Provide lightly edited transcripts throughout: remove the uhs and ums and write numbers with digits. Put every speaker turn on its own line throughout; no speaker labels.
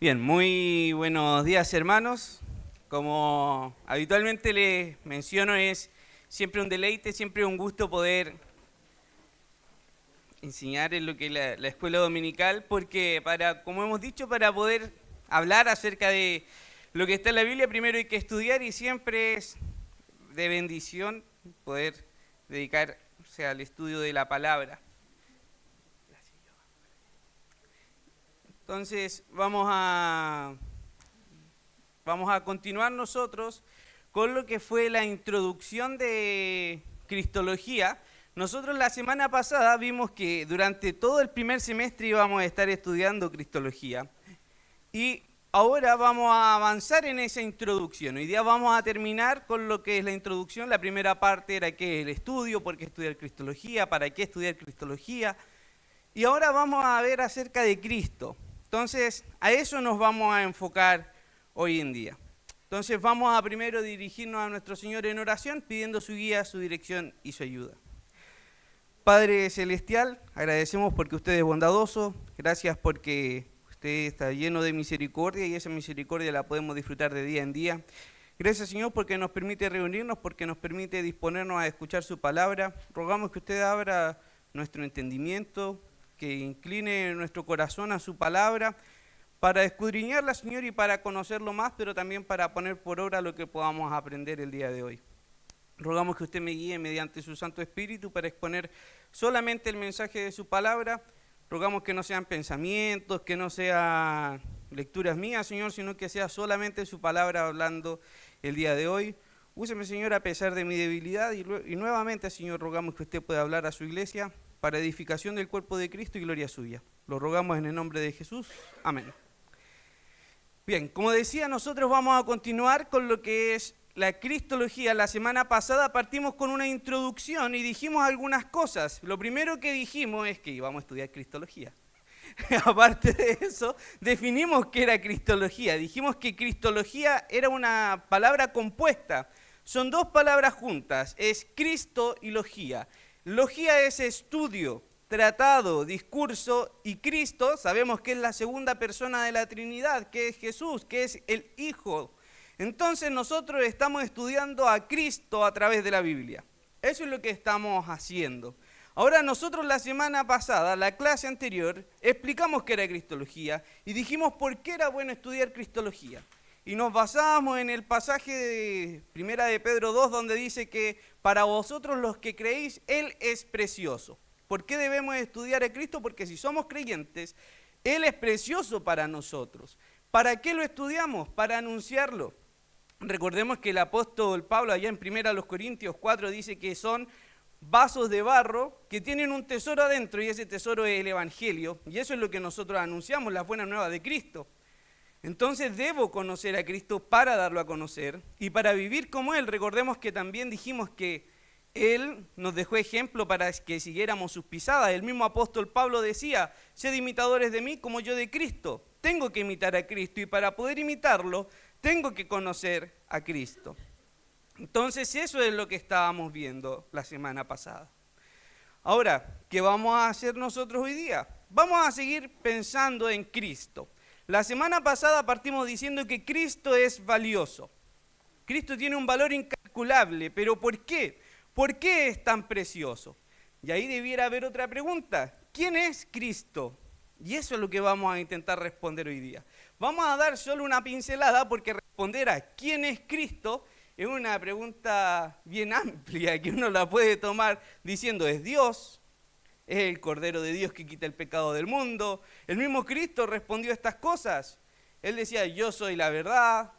Bien, muy buenos días, hermanos. Como habitualmente les menciono, es siempre un deleite, siempre un gusto poder enseñar en lo que es la escuela dominical, porque como hemos dicho, para poder hablar acerca de lo que está en la Biblia, primero hay que estudiar y siempre es de bendición poder dedicarse al estudio de la palabra. Entonces vamos a continuar nosotros con lo que fue la introducción de Cristología. Nosotros la semana pasada vimos que durante todo el primer semestre íbamos a estar estudiando Cristología y ahora vamos a avanzar en esa introducción. Hoy día vamos a terminar con lo que es la introducción. La primera parte era que el estudio, por qué estudiar Cristología, para qué estudiar Cristología. Y ahora vamos a ver acerca de Cristo. Entonces, a eso nos vamos a enfocar hoy en día. Entonces, vamos a primero dirigirnos a nuestro Señor en oración, pidiendo su guía, su dirección y su ayuda. Padre Celestial, agradecemos porque usted es bondadoso, gracias porque usted está lleno de misericordia y esa misericordia la podemos disfrutar de día en día. Gracias, Señor, porque nos permite reunirnos, porque nos permite disponernos a escuchar su palabra. Rogamos que usted abra nuestro entendimiento, que incline nuestro corazón a su palabra, para escudriñarla, Señor, y para conocerlo más, pero también para poner por obra lo que podamos aprender el día de hoy. Rogamos que usted me guíe mediante su Santo Espíritu para exponer solamente el mensaje de su palabra. Rogamos que no sean pensamientos, que no sean lecturas mías, Señor, sino que sea solamente su palabra hablando el día de hoy. Úseme, Señor, a pesar de mi debilidad y nuevamente, Señor, rogamos que usted pueda hablar a su iglesia para edificación del cuerpo de Cristo y gloria suya. Lo rogamos en el nombre de Jesús. Amén. Bien, como decía, nosotros vamos a continuar con lo que es la Cristología. La semana pasada partimos con una introducción y dijimos algunas cosas. Lo primero que dijimos es que íbamos a estudiar Cristología. Aparte de eso, definimos qué era Cristología. Dijimos que Cristología era una palabra compuesta. Son dos palabras juntas, es Cristo y logía. Logía es estudio, tratado, discurso, y Cristo, sabemos que es la segunda persona de la Trinidad, que es Jesús, que es el Hijo. Entonces nosotros estamos estudiando a Cristo a través de la Biblia. Eso es lo que estamos haciendo. Ahora nosotros la semana pasada, la clase anterior, explicamos qué era Cristología y dijimos por qué era bueno estudiar Cristología. Y nos basábamos en el pasaje de 1 de Pedro 2, donde dice que para vosotros los que creéis, Él es precioso. ¿Por qué debemos estudiar a Cristo? Porque si somos creyentes, Él es precioso para nosotros. ¿Para qué lo estudiamos? Para anunciarlo. Recordemos que el apóstol Pablo allá en 1 Corintios 4 dice que son vasos de barro que tienen un tesoro adentro y ese tesoro es el Evangelio. Y eso es lo que nosotros anunciamos, las buenas nuevas de Cristo. Entonces debo conocer a Cristo para darlo a conocer y para vivir como Él. Recordemos que también dijimos que Él nos dejó ejemplo para que siguiéramos sus pisadas. El mismo apóstol Pablo decía, sed imitadores de mí como yo de Cristo. Tengo que imitar a Cristo y para poder imitarlo tengo que conocer a Cristo. Entonces eso es lo que estábamos viendo la semana pasada. Ahora, ¿qué vamos a hacer nosotros hoy día? Vamos a seguir pensando en Cristo. La semana pasada partimos diciendo que Cristo es valioso. Cristo tiene un valor incalculable, pero ¿por qué? ¿Por qué es tan precioso? Y ahí debiera haber otra pregunta. ¿Quién es Cristo? Y eso es lo que vamos a intentar responder hoy día. Vamos a dar solo una pincelada porque responder a ¿quién es Cristo? Es una pregunta bien amplia que uno la puede tomar diciendo es Dios, es el Cordero de Dios que quita el pecado del mundo. El mismo Cristo respondió a estas cosas. Él decía, yo soy la verdad,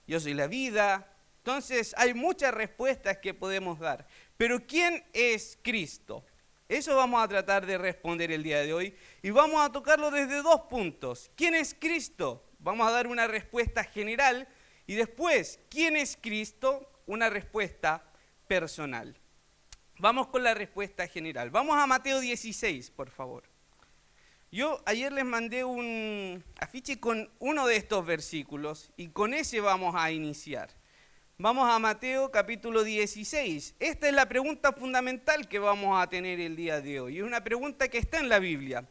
yo soy la vida. Entonces hay muchas respuestas que podemos dar. Pero ¿quién es Cristo? Eso vamos a tratar de responder el día de hoy y vamos a tocarlo desde dos puntos. ¿Quién es Cristo? Vamos a dar una respuesta general y después, ¿quién es Cristo? Una respuesta personal. Vamos con la respuesta general. Vamos a Mateo 16, por favor. Yo ayer les mandé un afiche con uno de estos versículos y con ese vamos a iniciar. Vamos a Mateo capítulo 16. Esta es la pregunta fundamental que vamos a tener el día de hoy. Es una pregunta que está en la Biblia.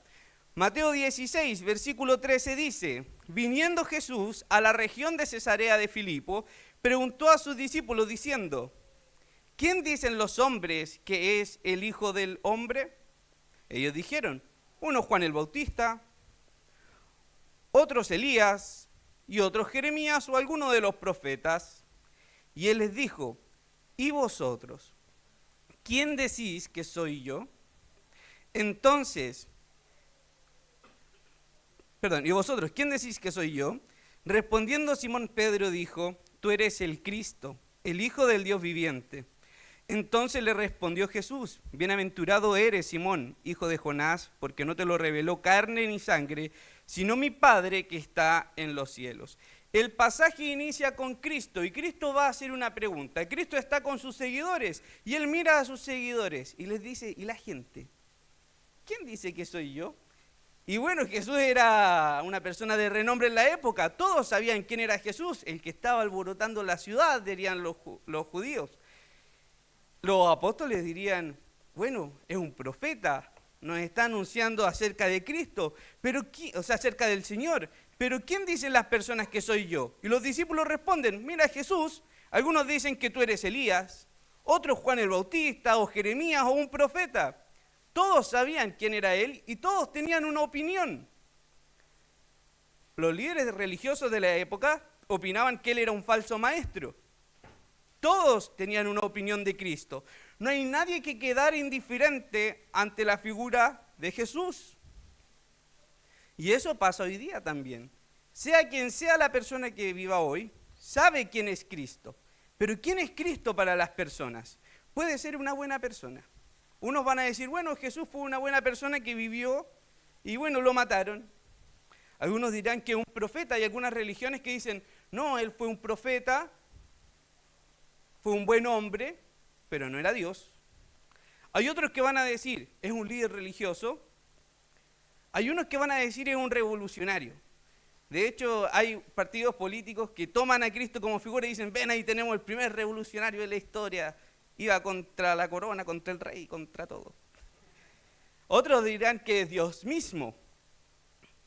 Mateo 16, versículo 13 dice, viniendo Jesús a la región de Cesarea de Filipo, preguntó a sus discípulos diciendo, ¿quién dicen los hombres que es el Hijo del Hombre? Ellos dijeron, uno Juan el Bautista, otros Elías y otros Jeremías o alguno de los profetas. Y él les dijo, ¿y vosotros? ¿Quién decís que soy yo? ¿Y vosotros quién decís que soy yo? Respondiendo Simón Pedro dijo, tú eres el Cristo, el Hijo del Dios viviente. Entonces le respondió Jesús, bienaventurado eres Simón, hijo de Jonás, porque no te lo reveló carne ni sangre, sino mi Padre que está en los cielos. El pasaje inicia con Cristo y Cristo va a hacer una pregunta. Cristo está con sus seguidores y él mira a sus seguidores y les dice, ¿y la gente? ¿Quién dice que soy yo? Y bueno, Jesús era una persona de renombre en la época. Todos sabían quién era Jesús, el que estaba alborotando la ciudad, dirían los judíos. Los apóstoles dirían, bueno, es un profeta, nos está anunciando acerca de Cristo, acerca del Señor. Pero ¿quién dicen las personas que soy yo? Y los discípulos responden, mira Jesús, algunos dicen que tú eres Elías, otros Juan el Bautista, o Jeremías, o un profeta. Todos sabían quién era él y todos tenían una opinión. Los líderes religiosos de la época opinaban que él era un falso maestro. Todos tenían una opinión de Cristo. No hay nadie que quedara indiferente ante la figura de Jesús. Y eso pasa hoy día también. Sea quien sea la persona que viva hoy, sabe quién es Cristo. Pero ¿quién es Cristo para las personas? Puede ser una buena persona. Unos van a decir, bueno, Jesús fue una buena persona que vivió y bueno, lo mataron. Algunos dirán que es un profeta. Hay algunas religiones que dicen, no, él fue un profeta, fue un buen hombre, pero no era Dios. Hay otros que van a decir, es un líder religioso. Hay unos que van a decir, es un revolucionario. De hecho, hay partidos políticos que toman a Cristo como figura y dicen, ven, ahí tenemos el primer revolucionario de la historia. Iba contra la corona, contra el rey, contra todo. Otros dirán que es Dios mismo.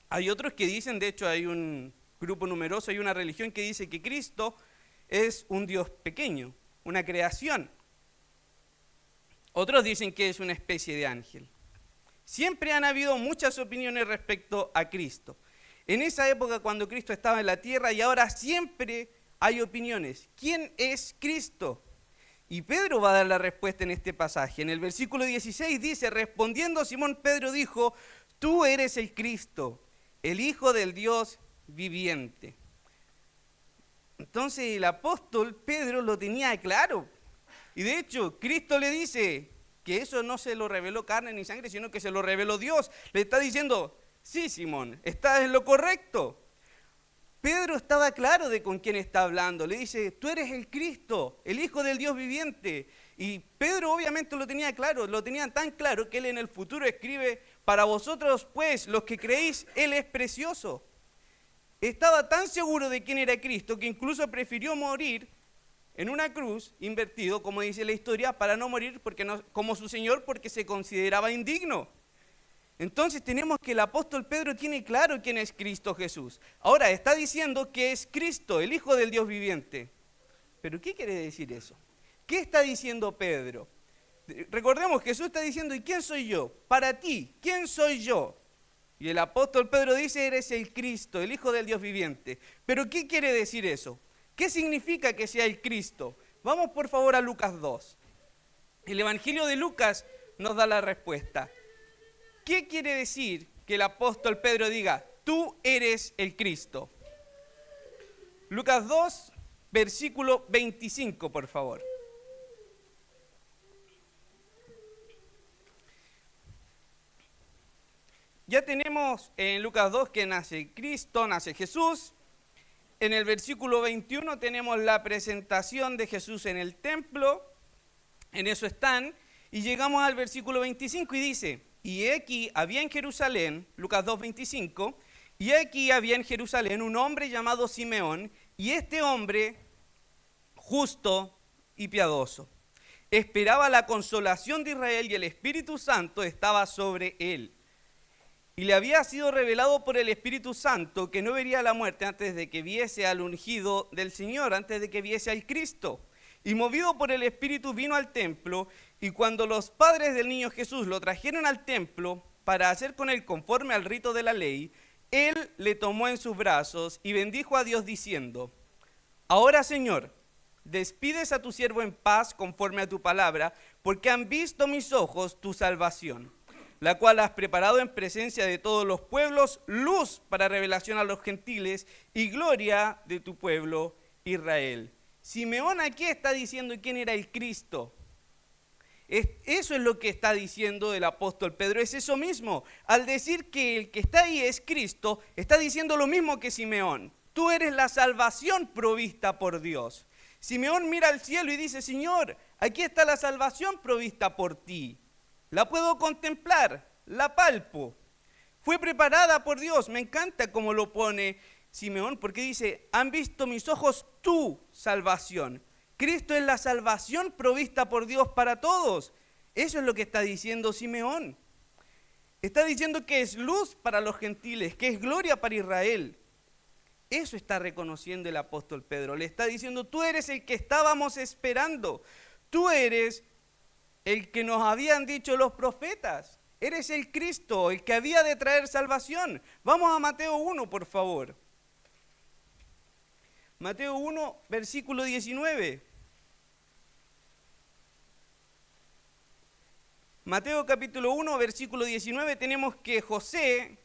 Hay otros que dicen, de hecho hay un grupo numeroso, hay una religión que dice que Cristo es un Dios pequeño, una creación. Otros dicen que es una especie de ángel. Siempre han habido muchas opiniones respecto a Cristo. En esa época cuando Cristo estaba en la tierra y ahora siempre hay opiniones. ¿Quién es Cristo? Y Pedro va a dar la respuesta en este pasaje. En el versículo 16 dice, respondiendo Simón Pedro dijo, tú eres el Cristo, el Hijo del Dios viviente. Entonces el apóstol Pedro lo tenía claro. Y de hecho, Cristo le dice que eso no se lo reveló carne ni sangre, sino que se lo reveló Dios. Le está diciendo, sí, Simón, estás en lo correcto. Pedro estaba claro de con quién está hablando. Le dice, tú eres el Cristo, el Hijo del Dios viviente. Y Pedro obviamente lo tenía claro, lo tenía tan claro que él en el futuro escribe, para vosotros pues, los que creéis, él es precioso. Estaba tan seguro de quién era Cristo que incluso prefirió morir en una cruz, invertido, como dice la historia, para no morir como su Señor porque se consideraba indigno. Entonces tenemos que el apóstol Pedro tiene claro quién es Cristo Jesús. Ahora está diciendo que es Cristo, el Hijo del Dios viviente. ¿Pero qué quiere decir eso? ¿Qué está diciendo Pedro? Recordemos, Jesús está diciendo, ¿y quién soy yo? Para ti, ¿quién soy yo? Y el apóstol Pedro dice, eres el Cristo, el Hijo del Dios viviente. ¿Pero qué quiere decir eso? ¿Qué significa que sea el Cristo? Vamos por favor a Lucas 2. El Evangelio de Lucas nos da la respuesta. ¿Qué quiere decir que el apóstol Pedro diga, tú eres el Cristo? Lucas 2, versículo 25, por favor. Ya tenemos en Lucas 2 que nace Cristo, nace Jesús. En el versículo 21 tenemos la presentación de Jesús en el templo. En eso están. Y llegamos al versículo 25 y dice, y he aquí había en Jerusalén, Lucas 2, 25, y he aquí había en Jerusalén un hombre llamado Simeón, y este hombre, justo y piadoso, esperaba la consolación de Israel y el Espíritu Santo estaba sobre él. Y le había sido revelado por el Espíritu Santo que no vería la muerte antes de que viese al ungido del Señor, antes de que viese al Cristo. Y movido por el Espíritu vino al templo, y cuando los padres del niño Jesús lo trajeron al templo para hacer con él conforme al rito de la ley, él le tomó en sus brazos y bendijo a Dios diciendo: Ahora, Señor, despides a tu siervo en paz conforme a tu palabra, porque han visto mis ojos tu salvación, la cual has preparado en presencia de todos los pueblos, luz para revelación a los gentiles y gloria de tu pueblo Israel. Simeón aquí está diciendo quién era el Cristo. Eso es lo que está diciendo el apóstol Pedro, es eso mismo. Al decir que el que está ahí es Cristo, está diciendo lo mismo que Simeón. Tú eres la salvación provista por Dios. Simeón mira al cielo y dice: Señor, aquí está la salvación provista por ti. La puedo contemplar, la palpo. Fue preparada por Dios. Me encanta cómo lo pone Simeón, porque dice: han visto mis ojos tu salvación. Cristo es la salvación provista por Dios para todos. Eso es lo que está diciendo Simeón. Está diciendo que es luz para los gentiles, que es gloria para Israel. Eso está reconociendo el apóstol Pedro. Le está diciendo: tú eres el que estábamos esperando. Tú eres el que nos habían dicho los profetas. Eres el Cristo, el que había de traer salvación. Vamos a Mateo 1, por favor. Mateo 1, versículo 19. Mateo capítulo 1, versículo 19, tenemos que José,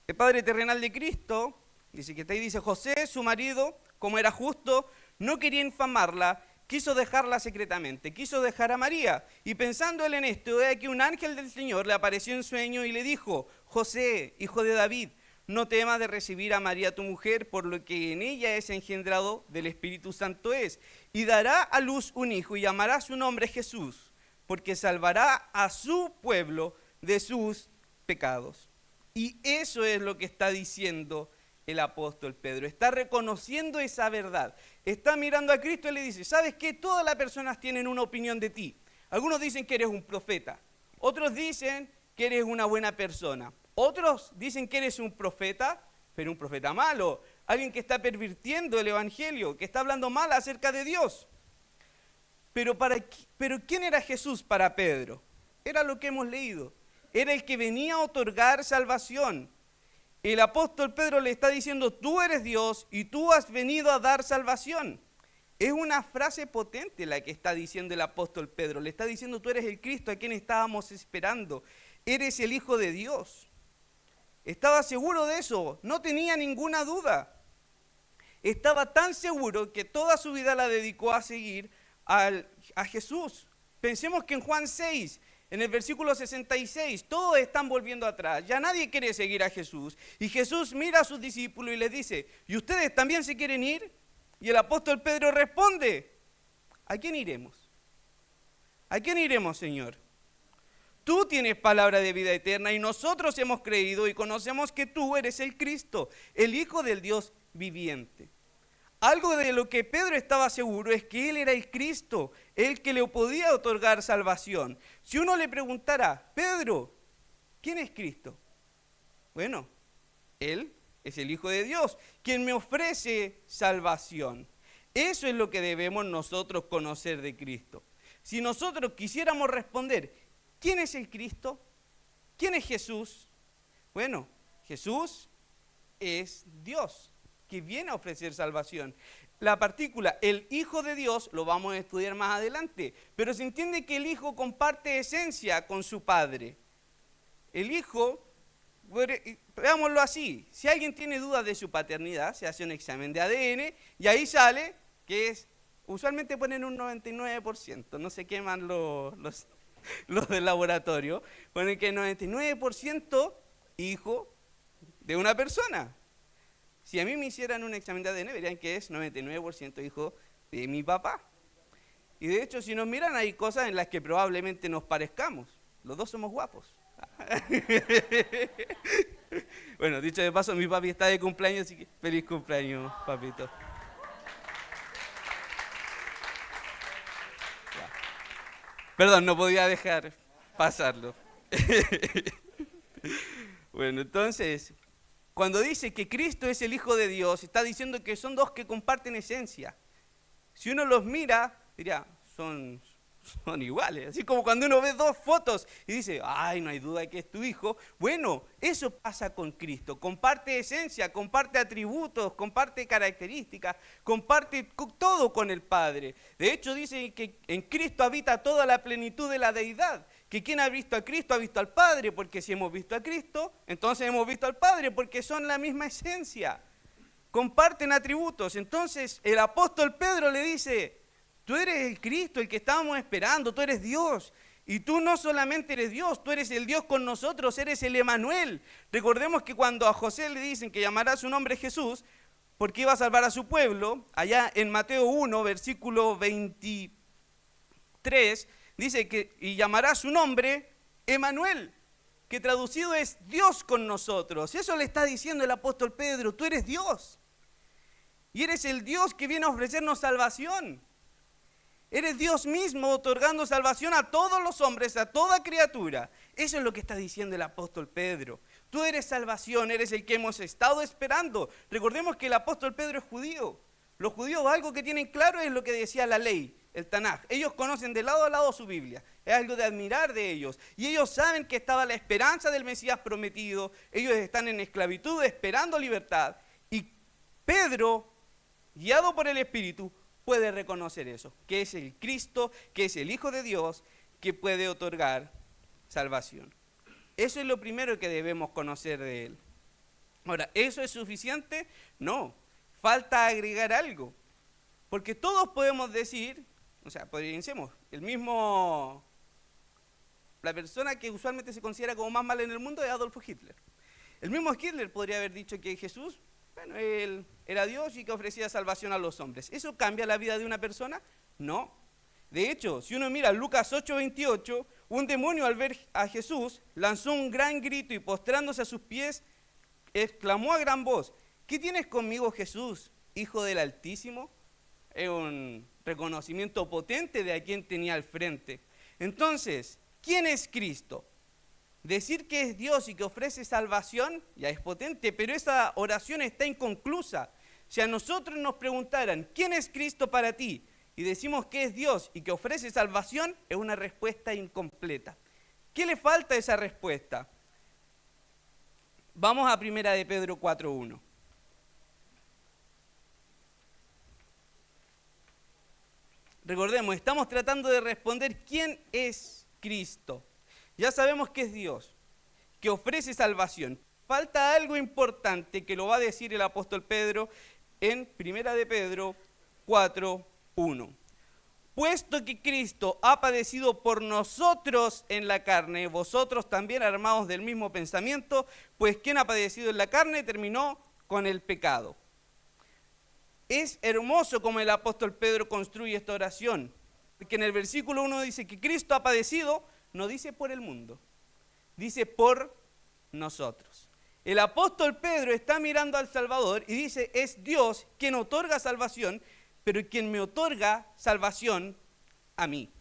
el padre terrenal de Cristo, dice que está ahí, dice: José, su marido, como era justo, no quería infamarla, quiso dejarla secretamente, quiso dejar a María. Y pensando él en esto, he aquí un ángel del Señor le apareció en sueño y le dijo: José, hijo de David, no temas de recibir a María tu mujer, por lo que en ella es engendrado del Espíritu Santo es. Y dará a luz un hijo y llamará su nombre Jesús, porque salvará a su pueblo de sus pecados. Y eso es lo que está diciendo el apóstol Pedro. Está reconociendo esa verdad. Está mirando a Cristo y le dice: ¿sabes qué? Todas las personas tienen una opinión de ti. Algunos dicen que eres un profeta. Otros dicen que eres una buena persona. Otros dicen que eres un profeta, pero un profeta malo. Alguien que está pervirtiendo el evangelio, que está hablando mal acerca de Dios. Pero ¿quién era Jesús para Pedro? Era lo que hemos leído. Era el que venía a otorgar salvación. El apóstol Pedro le está diciendo: tú eres Dios y tú has venido a dar salvación. Es una frase potente la que está diciendo el apóstol Pedro. Le está diciendo: tú eres el Cristo a quien estábamos esperando. Eres el Hijo de Dios. Estaba seguro de eso, no tenía ninguna duda. Estaba tan seguro que toda su vida la dedicó a seguir a Jesús. Pensemos que en Juan 6, en el versículo 66, todos están volviendo atrás. Ya nadie quiere seguir a Jesús. Y Jesús mira a sus discípulos y les dice: ¿y ustedes también se quieren ir? Y el apóstol Pedro responde: ¿a quién iremos? ¿A quién iremos, Señor? Tú tienes palabra de vida eterna y nosotros hemos creído y conocemos que tú eres el Cristo, el Hijo del Dios viviente. Algo de lo que Pedro estaba seguro es que él era el Cristo, el que le podía otorgar salvación. Si uno le preguntara: Pedro, ¿quién es Cristo? Bueno, él es el Hijo de Dios, quien me ofrece salvación. Eso es lo que debemos nosotros conocer de Cristo. Si nosotros quisiéramos responder: ¿quién es el Cristo? ¿Quién es Jesús? Bueno, Jesús es Dios, que viene a ofrecer salvación. La partícula, el Hijo de Dios, lo vamos a estudiar más adelante, pero se entiende que el Hijo comparte esencia con su Padre. El Hijo, veámoslo así, si alguien tiene dudas de su paternidad, se hace un examen de ADN y ahí sale que es, usualmente ponen un 99%, no se queman los del laboratorio, ponen que 99% hijo de una persona. Si a mí me hicieran un examen de ADN, verían que es 99% hijo de mi papá. Y de hecho, si nos miran, hay cosas en las que probablemente nos parezcamos. Los dos somos guapos. Bueno, dicho de paso, mi papi está de cumpleaños, así que feliz cumpleaños, papito. Perdón, no podía dejar pasarlo. Bueno, entonces, cuando dice que Cristo es el Hijo de Dios, está diciendo que son dos que comparten esencia. Si uno los mira, diría, son iguales. Así como cuando uno ve dos fotos y dice, ay, no hay duda de que es tu hijo. Bueno, eso pasa con Cristo. Comparte esencia, comparte atributos, comparte características, comparte todo con el Padre. De hecho, dice que en Cristo habita toda la plenitud de la deidad. Que quien ha visto a Cristo ha visto al Padre, porque si hemos visto a Cristo, entonces hemos visto al Padre, porque son la misma esencia. Comparten atributos. Entonces el apóstol Pedro le dice, tú eres el Cristo, el que estábamos esperando, tú eres Dios. Y tú no solamente eres Dios, tú eres el Dios con nosotros, eres el Emanuel. Recordemos que cuando a José le dicen que llamará su nombre Jesús, porque iba a salvar a su pueblo, allá en Mateo 1, versículo 23, dice que y llamará su nombre Emanuel, que traducido es Dios con nosotros. Eso le está diciendo el apóstol Pedro, tú eres Dios. Y eres el Dios que viene a ofrecernos salvación. Eres Dios mismo otorgando salvación a todos los hombres, a toda criatura. Eso es lo que está diciendo el apóstol Pedro. Tú eres salvación, eres el que hemos estado esperando. Recordemos que el apóstol Pedro es judío. Los judíos algo que tienen claro es lo que decía la ley, el Tanaj. Ellos conocen de lado a lado su Biblia. Es algo de admirar de ellos. Y ellos saben que estaba la esperanza del Mesías prometido. Ellos están en esclavitud esperando libertad. Y Pedro, guiado por el Espíritu, puede reconocer eso, que es el Cristo, que es el Hijo de Dios, que puede otorgar salvación. Eso es lo primero que debemos conocer de Él. Ahora, ¿eso es suficiente? No, falta agregar algo, porque todos podemos decir, o sea, pensemos, la persona que usualmente se considera como más mala en el mundo es Adolfo Hitler. El mismo Hitler podría haber dicho que Jesús, bueno, él era Dios y que ofrecía salvación a los hombres. ¿Eso cambia la vida de una persona? No. De hecho, si uno mira Lucas 8:28, un demonio al ver a Jesús lanzó un gran grito y postrándose a sus pies, exclamó a gran voz, ¿qué tienes conmigo, Jesús, Hijo del Altísimo? Es un reconocimiento potente de a quien tenía al frente. Entonces, ¿quién es Cristo? Decir que es Dios y que ofrece salvación ya es potente, pero esa oración está inconclusa. Si a nosotros nos preguntaran, ¿quién es Cristo para ti? Y decimos que es Dios y que ofrece salvación, es una respuesta incompleta. ¿Qué le falta a esa respuesta? Vamos a 1 de Pedro 4:1. Recordemos, estamos tratando de responder quién es Cristo. Ya sabemos que es Dios, que ofrece salvación. Falta algo importante que lo va a decir el apóstol Pedro en 1 de Pedro 4:1. Puesto que Cristo ha padecido por nosotros en la carne, vosotros también armados del mismo pensamiento, pues quien ha padecido en la carne terminó con el pecado. Es hermoso como el apóstol Pedro construye esta oración, porque en el versículo 1 dice que Cristo ha padecido, no dice por el mundo, dice por nosotros. El apóstol Pedro está mirando al Salvador y dice, es Dios quien otorga salvación, pero quien me otorga salvación a mí.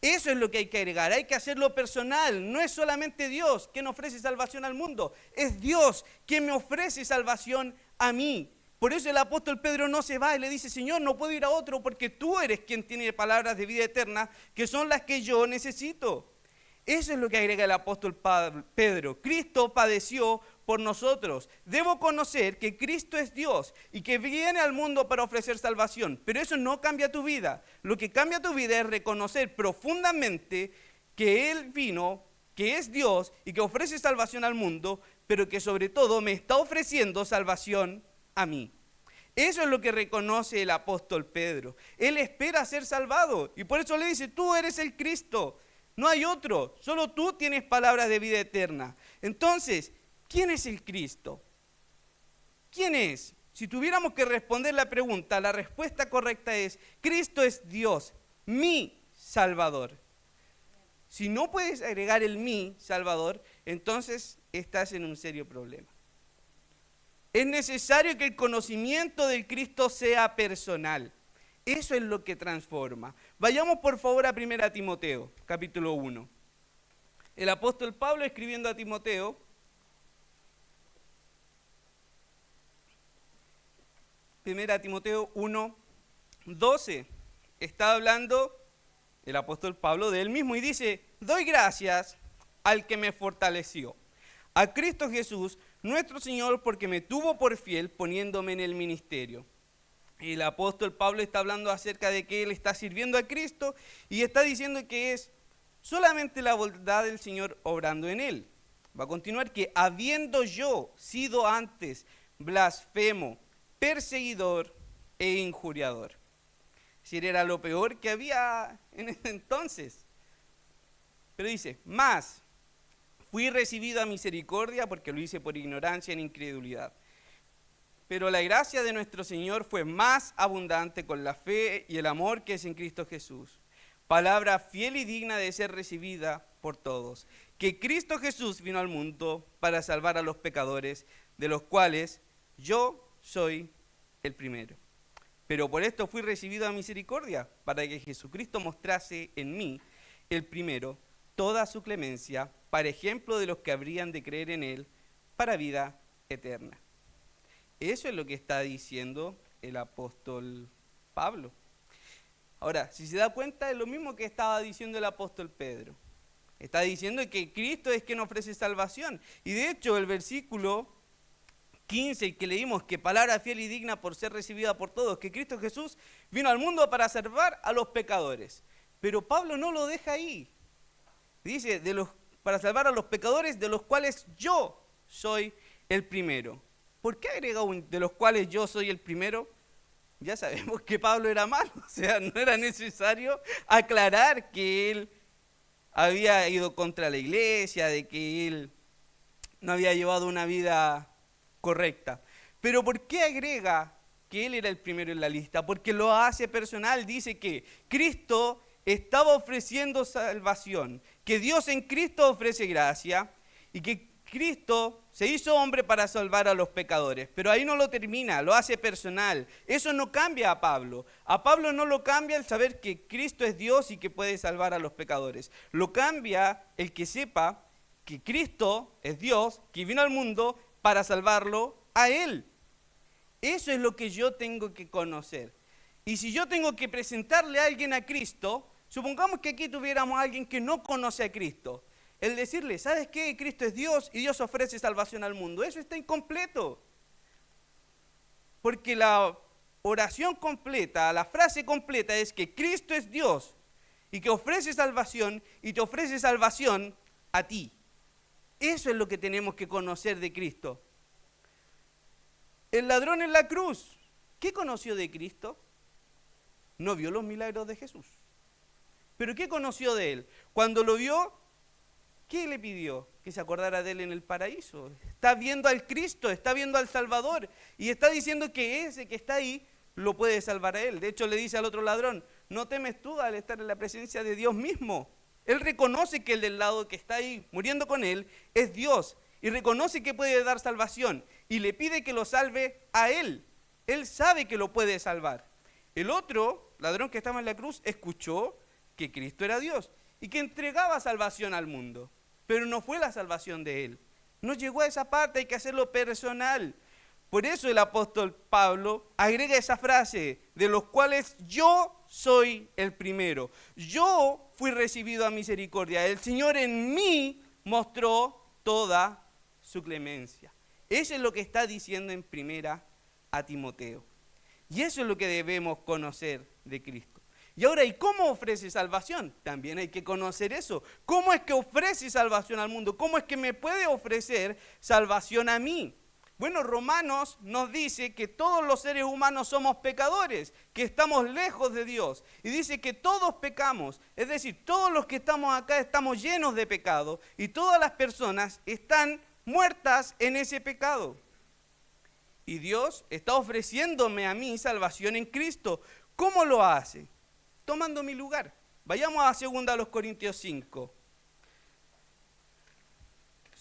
Eso es lo que hay que agregar, hay que hacerlo personal. No es solamente Dios quien ofrece salvación al mundo, es Dios quien me ofrece salvación a mí. Por eso el apóstol Pedro no se va y le dice, Señor, no puedo ir a otro porque tú eres quien tiene palabras de vida eterna, que son las que yo necesito. Eso es lo que agrega el apóstol Pedro. Cristo padeció por nosotros. Debo conocer que Cristo es Dios y que viene al mundo para ofrecer salvación, pero eso no cambia tu vida. Lo que cambia tu vida es reconocer profundamente que Él vino, que es Dios y que ofrece salvación al mundo, pero que sobre todo me está ofreciendo salvación a mí. Eso es lo que reconoce el apóstol Pedro. Él espera ser salvado y por eso le dice, tú eres el Cristo. No hay otro, solo tú tienes palabras de vida eterna. Entonces, ¿quién es el Cristo? ¿Quién es? Si tuviéramos que responder la pregunta, la respuesta correcta es, Cristo es Dios, mi Salvador. Si no puedes agregar el mi Salvador, entonces estás en un serio problema. Es necesario que el conocimiento del Cristo sea personal. Eso es lo que transforma. Vayamos por favor a 1 Timoteo, capítulo 1. El apóstol Pablo escribiendo a Timoteo 1 Timoteo 1:12. Está hablando el apóstol Pablo de él mismo y dice: doy gracias al que me fortaleció, a Cristo Jesús, nuestro Señor, porque me tuvo por fiel poniéndome en el ministerio. El apóstol Pablo está hablando acerca de que él está sirviendo a Cristo y está diciendo que es solamente la bondad del Señor obrando en él. Va a continuar que habiendo yo sido antes blasfemo, perseguidor e injuriador. Si era lo peor que había en ese entonces. Pero dice, más fui recibido a misericordia porque lo hice por ignorancia e incredulidad. Pero la gracia de nuestro Señor fue más abundante con la fe y el amor que es en Cristo Jesús. Palabra fiel y digna de ser recibida por todos. Que Cristo Jesús vino al mundo para salvar a los pecadores, de los cuales yo soy el primero. Pero por esto fui recibido a misericordia, para que Jesucristo mostrase en mí, el primero, toda su clemencia, para ejemplo de los que habrían de creer en él, para vida eterna. Eso es lo que está diciendo el apóstol Pablo. Ahora, si se da cuenta, es lo mismo que estaba diciendo el apóstol Pedro. Está diciendo que Cristo es quien ofrece salvación. Y de hecho, el versículo 15 que leímos, que palabra fiel y digna por ser recibida por todos, que Cristo Jesús vino al mundo para salvar a los pecadores. Pero Pablo no lo deja ahí. Dice, para salvar a los pecadores, de los cuales yo soy el primero. ¿Por qué agrega de los cuales yo soy el primero? Ya sabemos que Pablo era malo, o sea, no era necesario aclarar que él había ido contra la iglesia, de que él no había llevado una vida correcta. Pero ¿por qué agrega que él era el primero en la lista? Porque lo hace personal, dice que Cristo estaba ofreciendo salvación, que Dios en Cristo ofrece gracia y que Cristo se hizo hombre para salvar a los pecadores, pero ahí no lo termina, lo hace personal. Eso no cambia a Pablo. A Pablo no lo cambia el saber que Cristo es Dios y que puede salvar a los pecadores. Lo cambia el que sepa que Cristo es Dios, que vino al mundo para salvarlo a él. Eso es lo que yo tengo que conocer. Y si yo tengo que presentarle a alguien a Cristo, supongamos que aquí tuviéramos a alguien que no conoce a Cristo. El decirle, ¿sabes qué? Cristo es Dios y Dios ofrece salvación al mundo. Eso está incompleto. Porque la oración completa, la frase completa es que Cristo es Dios y que ofrece salvación y te ofrece salvación a ti. Eso es lo que tenemos que conocer de Cristo. El ladrón en la cruz, ¿qué conoció de Cristo? No vio los milagros de Jesús. ¿Pero qué conoció de él? Cuando lo vio, ¿qué le pidió? Que se acordara de él en el paraíso. Está viendo al Cristo, está viendo al Salvador y está diciendo que ese que está ahí lo puede salvar a él. De hecho, le dice al otro ladrón, no temes tú al estar en la presencia de Dios mismo. Él reconoce que el del lado que está ahí muriendo con él es Dios y reconoce que puede dar salvación y le pide que lo salve a él. Él sabe que lo puede salvar. El otro ladrón que estaba en la cruz escuchó que Cristo era Dios y que entregaba salvación al mundo. Pero no fue la salvación de él. No llegó a esa parte, hay que hacerlo personal. Por eso el apóstol Pablo agrega esa frase, de los cuales yo soy el primero. Yo fui recibido a misericordia. El Señor en mí mostró toda su clemencia. Eso es lo que está diciendo en primera a Timoteo. Y eso es lo que debemos conocer de Cristo. Y ahora, ¿y cómo ofrece salvación? También hay que conocer eso. ¿Cómo es que ofrece salvación al mundo? ¿Cómo es que me puede ofrecer salvación a mí? Bueno, Romanos nos dice que todos los seres humanos somos pecadores, que estamos lejos de Dios. Y dice que todos pecamos, es decir, todos los que estamos acá estamos llenos de pecado y todas las personas están muertas en ese pecado. Y Dios está ofreciéndome a mí salvación en Cristo. ¿Cómo lo hace? Tomando mi lugar. Vayamos a 2 Corintios 5.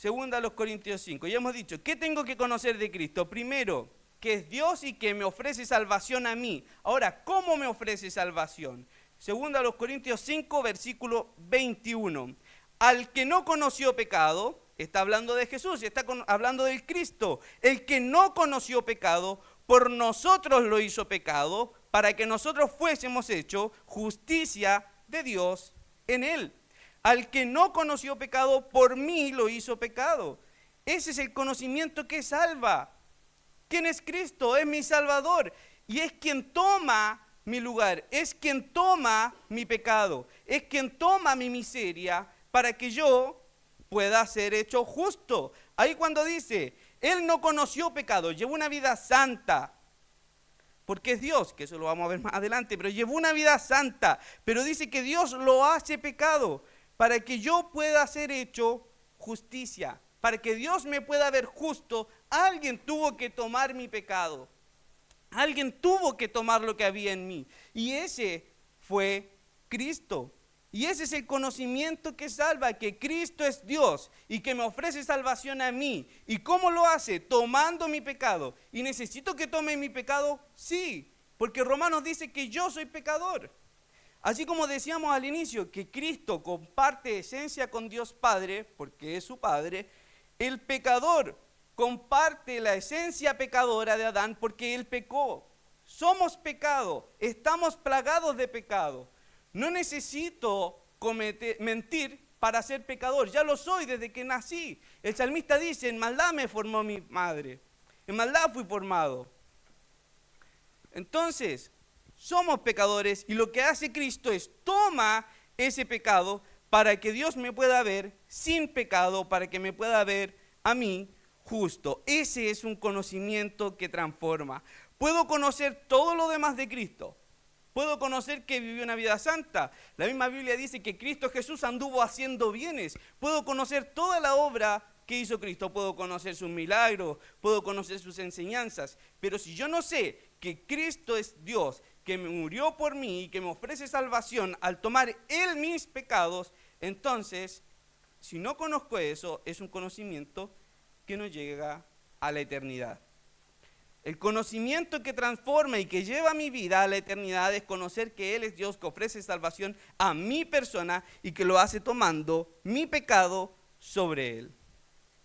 2 Corintios 5. Ya hemos dicho, ¿qué tengo que conocer de Cristo? Primero, que es Dios y que me ofrece salvación a mí. Ahora, ¿cómo me ofrece salvación? 2 Corintios 5, versículo 21. Al que no conoció pecado, está hablando de Jesús, está hablando del Cristo. El que no conoció pecado, por nosotros lo hizo pecado, para que nosotros fuésemos hechos justicia de Dios en él. Al que no conoció pecado, por mí lo hizo pecado. Ese es el conocimiento que salva. ¿Quién es Cristo? Es mi Salvador. Y es quien toma mi lugar, es quien toma mi pecado, es quien toma mi miseria para que yo pueda ser hecho justo. Ahí cuando dice, Él no conoció pecado, llevó una vida santa, porque es Dios, que eso lo vamos a ver más adelante, pero llevó una vida santa, pero dice que Dios lo hace pecado para que yo pueda ser hecho justicia, para que Dios me pueda ver justo. Alguien tuvo que tomar mi pecado. Alguien tuvo que tomar lo que había en mí. Y ese fue Cristo. Y ese es el conocimiento que salva, que Cristo es Dios y que me ofrece salvación a mí. ¿Y cómo lo hace? Tomando mi pecado. ¿Y necesito que tome mi pecado? Sí, porque Romanos dice que yo soy pecador. Así como decíamos al inicio, que Cristo comparte esencia con Dios Padre, porque es su Padre, el pecador comparte la esencia pecadora de Adán porque él pecó. Somos pecado, estamos plagados de pecado. No necesito mentir para ser pecador, ya lo soy desde que nací. El salmista dice, en maldad me formó mi madre, en maldad fui formado. Entonces, somos pecadores y lo que hace Cristo es toma ese pecado para que Dios me pueda ver sin pecado, para que me pueda ver a mí justo. Ese es un conocimiento que transforma. Puedo conocer todo lo demás de Cristo. Puedo conocer que vivió una vida santa. La misma Biblia dice que Cristo Jesús anduvo haciendo bienes. Puedo conocer toda la obra que hizo Cristo. Puedo conocer sus milagros, puedo conocer sus enseñanzas. Pero si yo no sé que Cristo es Dios, que me murió por mí y que me ofrece salvación al tomar Él mis pecados, entonces, si no conozco eso, es un conocimiento que no llega a la eternidad. El conocimiento que transforma y que lleva mi vida a la eternidad es conocer que Él es Dios, que ofrece salvación a mi persona y que lo hace tomando mi pecado sobre Él.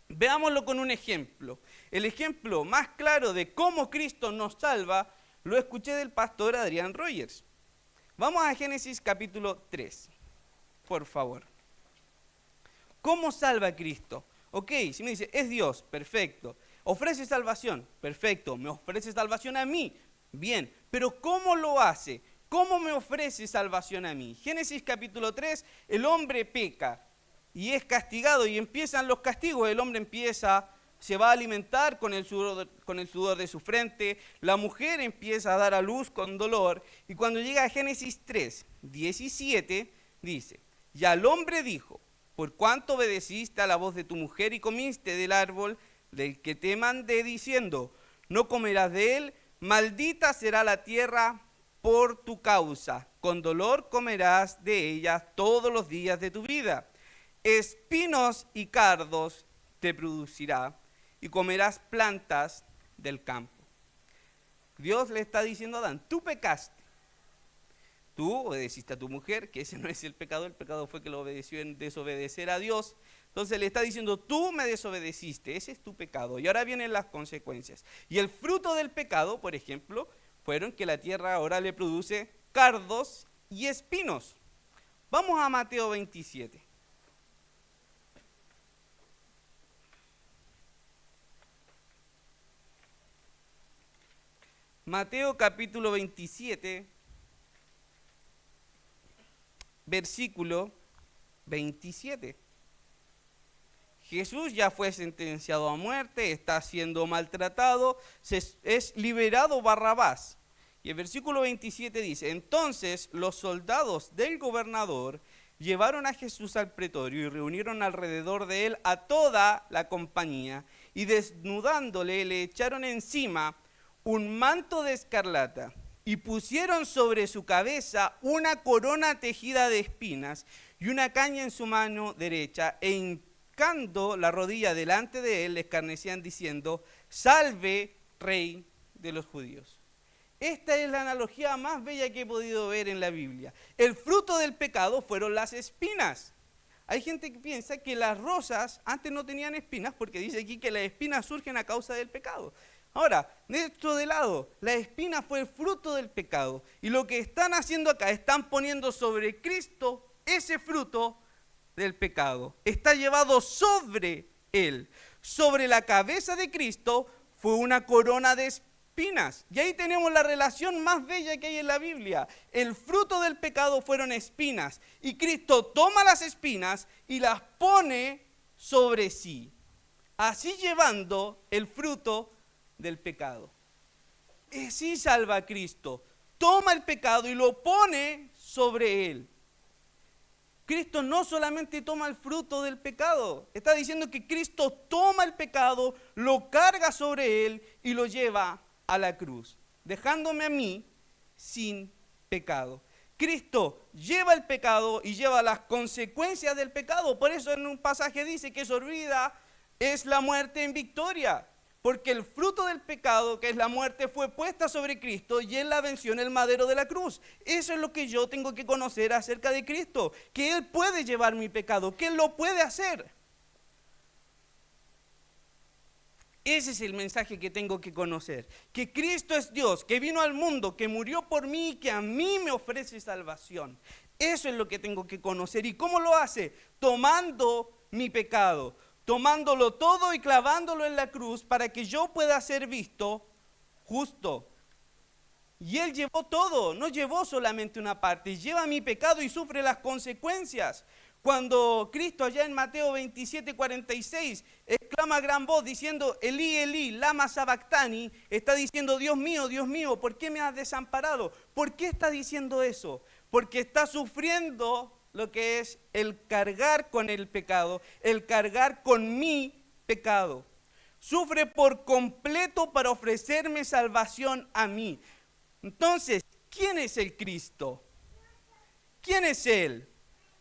Veámoslo con un ejemplo. El ejemplo más claro de cómo Cristo nos salva lo escuché del pastor Adrián Rogers. Vamos a Génesis capítulo 3, por favor. ¿Cómo salva a Cristo? Ok, si me dice, es Dios, perfecto. Ofrece salvación, perfecto. Me ofrece salvación a mí, bien. Pero ¿cómo lo hace? ¿Cómo me ofrece salvación a mí? Génesis capítulo 3, el hombre peca y es castigado y empiezan los castigos. El hombre se va a alimentar con el sudor de su frente. La mujer empieza a dar a luz con dolor. Y cuando llega a Génesis 3, 17, dice, y al hombre dijo, por cuanto obedeciste a la voz de tu mujer y comiste del árbol del que te mandé diciendo, no comerás de él, maldita será la tierra por tu causa, con dolor comerás de ella todos los días de tu vida. Espinos y cardos te producirá y comerás plantas del campo. Dios le está diciendo a Adán, tú pecaste. Tú obedeciste a tu mujer, que ese no es el pecado fue que lo obedeció en desobedecer a Dios. Entonces le está diciendo, tú me desobedeciste, ese es tu pecado. Y ahora vienen las consecuencias. Y el fruto del pecado, por ejemplo, fueron que la tierra ahora le produce cardos y espinos. Vamos a Mateo 27. Mateo capítulo 27, versículo 27. Jesús ya fue sentenciado a muerte, está siendo maltratado, es liberado Barrabás. Y el versículo 27 dice, entonces los soldados del gobernador llevaron a Jesús al pretorio y reunieron alrededor de él a toda la compañía y desnudándole le echaron encima un manto de escarlata y pusieron sobre su cabeza una corona tejida de espinas y una caña en su mano derecha e hincando la rodilla delante de él le escarnecían diciendo, salve, rey de los judíos. Esta es la analogía más bella que he podido ver en la Biblia. El fruto del pecado fueron las espinas. Hay gente que piensa que las rosas antes no tenían espinas porque dice aquí que las espinas surgen a causa del pecado. Ahora, de esto de lado, la espina fue el fruto del pecado. Y lo que están haciendo acá, están poniendo sobre Cristo ese fruto del pecado. Está llevado sobre él. Sobre la cabeza de Cristo fue una corona de espinas. Y ahí tenemos la relación más bella que hay en la Biblia. El fruto del pecado fueron espinas. Y Cristo toma las espinas y las pone sobre sí. Así llevando el fruto del pecado. Así salva a Cristo. Toma el pecado y lo pone sobre él. Cristo no solamente toma el fruto del pecado, está diciendo que Cristo toma el pecado, lo carga sobre él y lo lleva a la cruz, dejándome a mí sin pecado. Cristo lleva el pecado y lleva las consecuencias del pecado. Por eso en un pasaje dice que su vida es la muerte en victoria. Porque el fruto del pecado, que es la muerte, fue puesta sobre Cristo y Él la venció en el madero de la cruz. Eso es lo que yo tengo que conocer acerca de Cristo. Que Él puede llevar mi pecado, que Él lo puede hacer. Ese es el mensaje que tengo que conocer. Que Cristo es Dios, que vino al mundo, que murió por mí y que a mí me ofrece salvación. Eso es lo que tengo que conocer. ¿Y cómo lo hace? Tomando mi pecado. Tomándolo todo y clavándolo en la cruz para que yo pueda ser visto justo. Y Él llevó todo, no llevó solamente una parte, lleva mi pecado y sufre las consecuencias. Cuando Cristo allá en Mateo 27:46 exclama a gran voz diciendo, Elí, Elí, lama sabactani, está diciendo, Dios mío, ¿por qué me has desamparado? ¿Por qué está diciendo eso? Porque está sufriendo lo que es el cargar con el pecado, el cargar con mi pecado. Sufre por completo para ofrecerme salvación a mí. Entonces, ¿quién es el Cristo? ¿Quién es Él?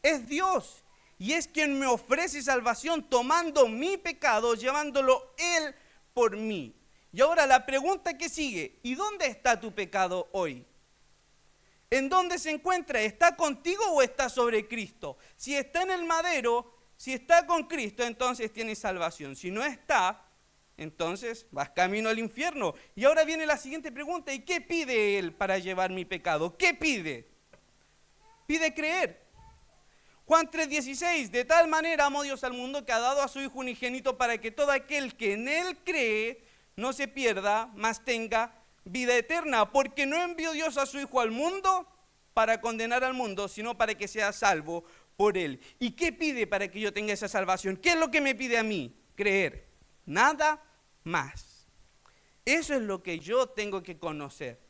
Es Dios. Y es quien me ofrece salvación tomando mi pecado, llevándolo Él por mí. Y ahora la pregunta que sigue, ¿y dónde está tu pecado hoy? ¿En dónde se encuentra? ¿Está contigo o está sobre Cristo? Si está en el madero, si está con Cristo, entonces tienes salvación. Si no está, entonces vas camino al infierno. Y ahora viene la siguiente pregunta, ¿y qué pide Él para llevar mi pecado? ¿Qué pide? Pide creer. Juan 3:16, de tal manera amó Dios al mundo que ha dado a su Hijo unigénito para que todo aquel que en Él cree no se pierda, mas tenga vida eterna, porque no envió Dios a su Hijo al mundo para condenar al mundo, sino para que sea salvo por Él. ¿Y qué pide para que yo tenga esa salvación? ¿Qué es lo que me pide a mí? Creer, nada más. Eso es lo que yo tengo que conocer.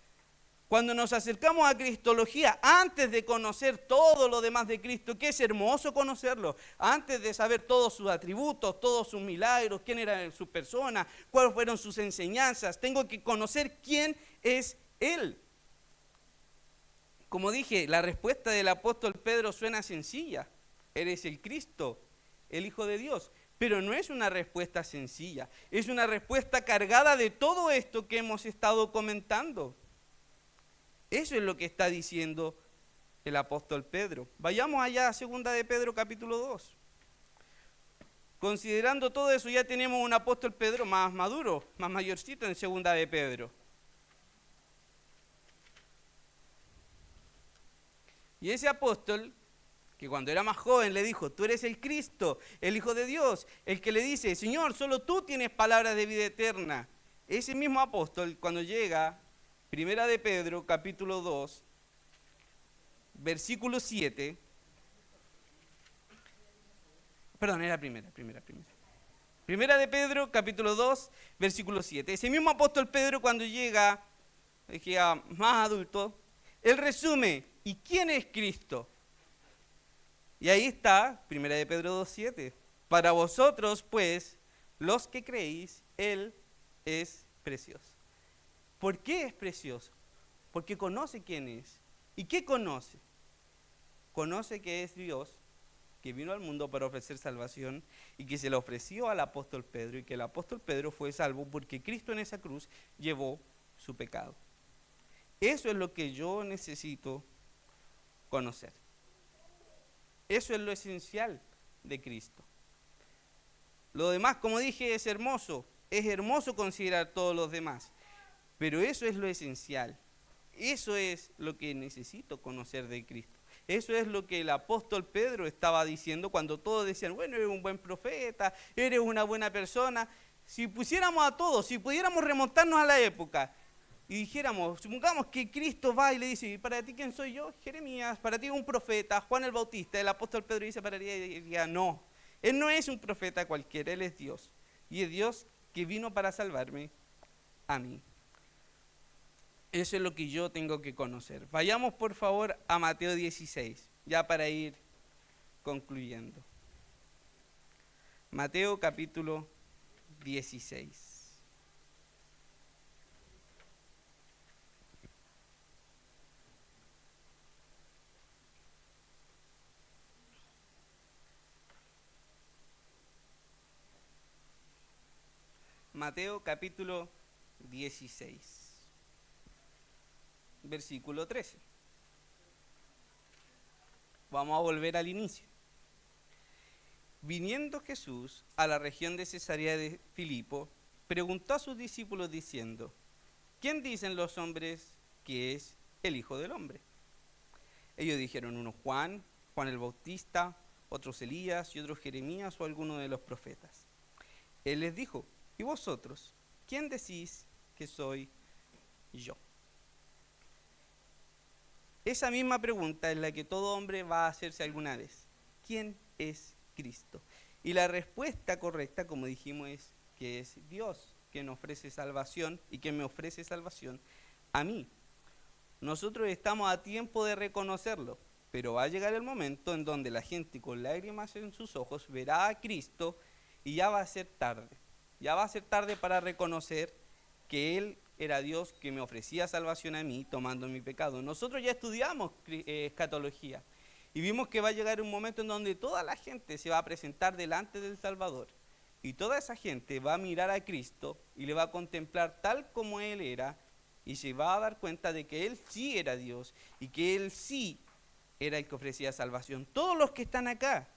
Cuando nos acercamos a Cristología, antes de conocer todo lo demás de Cristo, que es hermoso conocerlo, antes de saber todos sus atributos, todos sus milagros, quién era su persona, cuáles fueron sus enseñanzas, tengo que conocer quién es Él. Como dije, la respuesta del apóstol Pedro suena sencilla. Eres el Cristo, el Hijo de Dios. Pero no es una respuesta sencilla, es una respuesta cargada de todo esto que hemos estado comentando. Eso es lo que está diciendo el apóstol Pedro. Vayamos allá a 2 de Pedro capítulo 2. Considerando todo eso, ya tenemos un apóstol Pedro más maduro, más mayorcito en 2 de Pedro. Y ese apóstol, que cuando era más joven le dijo, tú eres el Cristo, el Hijo de Dios, el que le dice, Señor, solo tú tienes palabras de vida eterna. Ese mismo apóstol, cuando llega, 1 de Pedro, capítulo 2, versículo 7, perdón, era primera. 1 de Pedro, capítulo 2, versículo 7. Ese mismo apóstol Pedro, cuando llega, más adulto, él resume, ¿y quién es Cristo? Y ahí está, 1 de Pedro 2:7. Para vosotros, pues, los que creéis, Él es precioso. ¿Por qué es precioso? Porque conoce quién es. ¿Y qué conoce? Conoce que es Dios, que vino al mundo para ofrecer salvación y que se le ofreció al apóstol Pedro y que el apóstol Pedro fue salvo porque Cristo en esa cruz llevó su pecado. Eso es lo que yo necesito conocer. Eso es lo esencial de Cristo. Lo demás, como dije, es hermoso. Es hermoso considerar todos los demás, pero eso es lo esencial. Eso es lo que necesito conocer de Cristo. Eso es lo que el apóstol Pedro estaba diciendo cuando todos decían, bueno, eres un buen profeta, eres una buena persona. Si pusiéramos a todos, si pudiéramos remontarnos a la época y dijéramos, supongamos que Cristo va y le dice, ¿para ti quién soy yo? Jeremías. ¿Para ti un profeta? Juan el Bautista. El apóstol Pedro dice, para ti, y diría, no. Él no es un profeta cualquiera, Él es Dios. Y es Dios que vino para salvarme a mí. Eso es lo que yo tengo que conocer. Vayamos por favor a Mateo 16, ya para ir concluyendo. Mateo capítulo 16. Mateo capítulo 16. Versículo 13. Vamos a volver al inicio. Viniendo Jesús a la región de Cesarea de Filipo, preguntó a sus discípulos diciendo, ¿quién dicen los hombres que es el Hijo del Hombre? Ellos dijeron, uno Juan el Bautista, otros Elías y otros Jeremías o alguno de los profetas. Él les dijo, ¿y vosotros? ¿Quién decís que soy yo? Esa misma pregunta es la que todo hombre va a hacerse alguna vez. ¿Quién es Cristo? Y la respuesta correcta, como dijimos, es que es Dios quien ofrece salvación y quien me ofrece salvación a mí. Nosotros estamos a tiempo de reconocerlo, pero va a llegar el momento en donde la gente con lágrimas en sus ojos verá a Cristo y ya va a ser tarde. Ya va a ser tarde para reconocer que Él era Dios que me ofrecía salvación a mí tomando mi pecado. Nosotros ya estudiamos escatología y vimos que va a llegar un momento en donde toda la gente se va a presentar delante del Salvador y toda esa gente va a mirar a Cristo y le va a contemplar tal como Él era y se va a dar cuenta de que Él sí era Dios y que Él sí era el que ofrecía salvación. Todos los que están acá,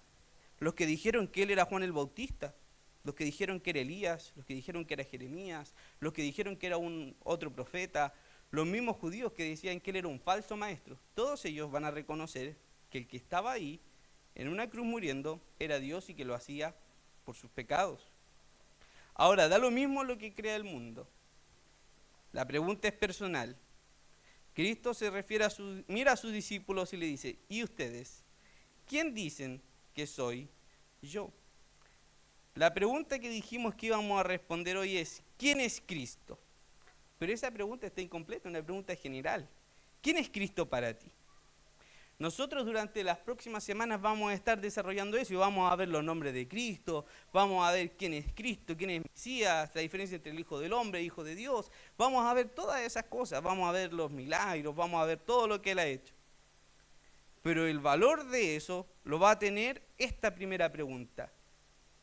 los que dijeron que Él era Juan el Bautista, los que dijeron que era Elías, los que dijeron que era Jeremías, los que dijeron que era otro profeta, los mismos judíos que decían que él era un falso maestro, todos ellos van a reconocer que el que estaba ahí, en una cruz muriendo, era Dios y que lo hacía por sus pecados. Ahora, da lo mismo lo que crea el mundo. La pregunta es personal. Cristo se refiere mira a sus discípulos y le dice, ¿y ustedes? ¿Quién dicen que soy yo? La pregunta que dijimos que íbamos a responder hoy es, ¿quién es Cristo? Pero esa pregunta está incompleta, una pregunta general. ¿Quién es Cristo para ti? Nosotros durante las próximas semanas vamos a estar desarrollando eso y vamos a ver los nombres de Cristo, vamos a ver quién es Cristo, quién es Mesías, la diferencia entre el Hijo del Hombre, Hijo de Dios. Vamos a ver todas esas cosas, vamos a ver los milagros, vamos a ver todo lo que Él ha hecho. Pero el valor de eso lo va a tener esta primera pregunta.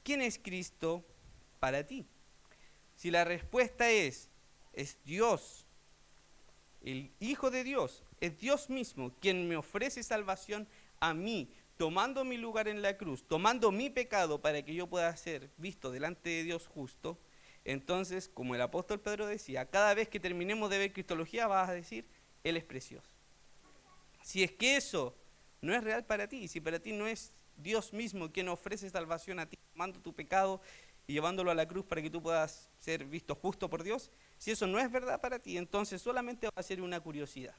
¿Quién es Cristo para ti? Si la respuesta es Dios, el Hijo de Dios, es Dios mismo quien me ofrece salvación a mí, tomando mi lugar en la cruz, tomando mi pecado para que yo pueda ser visto delante de Dios justo, entonces, como el apóstol Pedro decía, cada vez que terminemos de ver Cristología vas a decir, Él es precioso. Si es que eso no es real para ti, si para ti no es Dios mismo quien ofrece salvación a ti, tomando tu pecado y llevándolo a la cruz para que tú puedas ser visto justo por Dios, si eso no es verdad para ti, entonces solamente va a ser una curiosidad,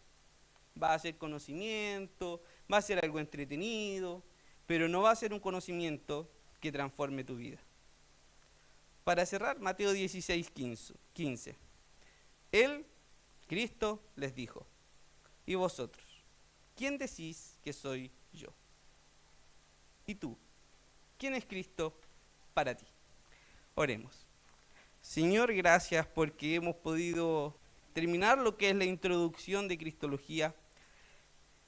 va a ser conocimiento, va a ser algo entretenido, pero no va a ser un conocimiento que transforme tu vida. Para cerrar, Mateo 16, 15. Él, Cristo, les dijo, ¿y vosotros? ¿Quién decís que soy yo? ¿Y tú? ¿Quién es Cristo para ti? Oremos. Señor, gracias porque hemos podido terminar lo que es la introducción de Cristología.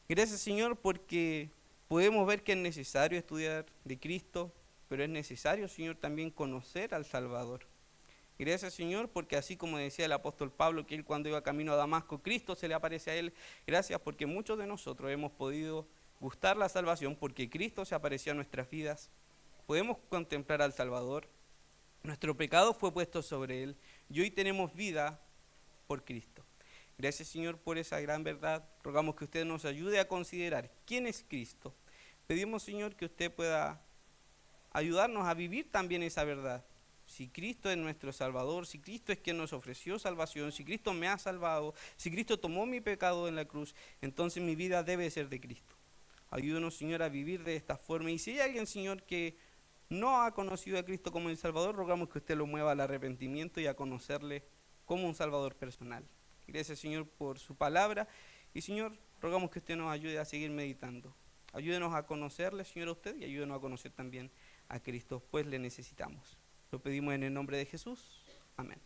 Gracias, Señor, porque podemos ver que es necesario estudiar de Cristo, pero es necesario, Señor, también conocer al Salvador. Gracias, Señor, porque así como decía el apóstol Pablo, que él cuando iba camino a Damasco, Cristo se le aparece a él. Gracias porque muchos de nosotros hemos podido gustar la salvación porque Cristo se apareció a nuestras vidas. Podemos contemplar al Salvador, Nuestro pecado fue puesto sobre Él y hoy tenemos vida por Cristo. Gracias, Señor, por esa gran verdad. Rogamos que usted nos ayude a considerar quién es Cristo. Pedimos, Señor, que usted pueda ayudarnos a vivir también esa verdad. Si Cristo es nuestro Salvador, si Cristo es quien nos ofreció salvación, si Cristo me ha salvado, si Cristo tomó mi pecado en la cruz, entonces mi vida debe ser de Cristo. Ayúdenos, Señor, a vivir de esta forma. Y si hay alguien, Señor, que no ha conocido a Cristo como el Salvador, rogamos que usted lo mueva al arrepentimiento y a conocerle como un Salvador personal. Gracias, Señor, por su palabra. Y, Señor, rogamos que usted nos ayude a seguir meditando. Ayúdenos a conocerle, Señor, a usted, y ayúdenos a conocer también a Cristo, pues le necesitamos. Lo pedimos en el nombre de Jesús. Amén.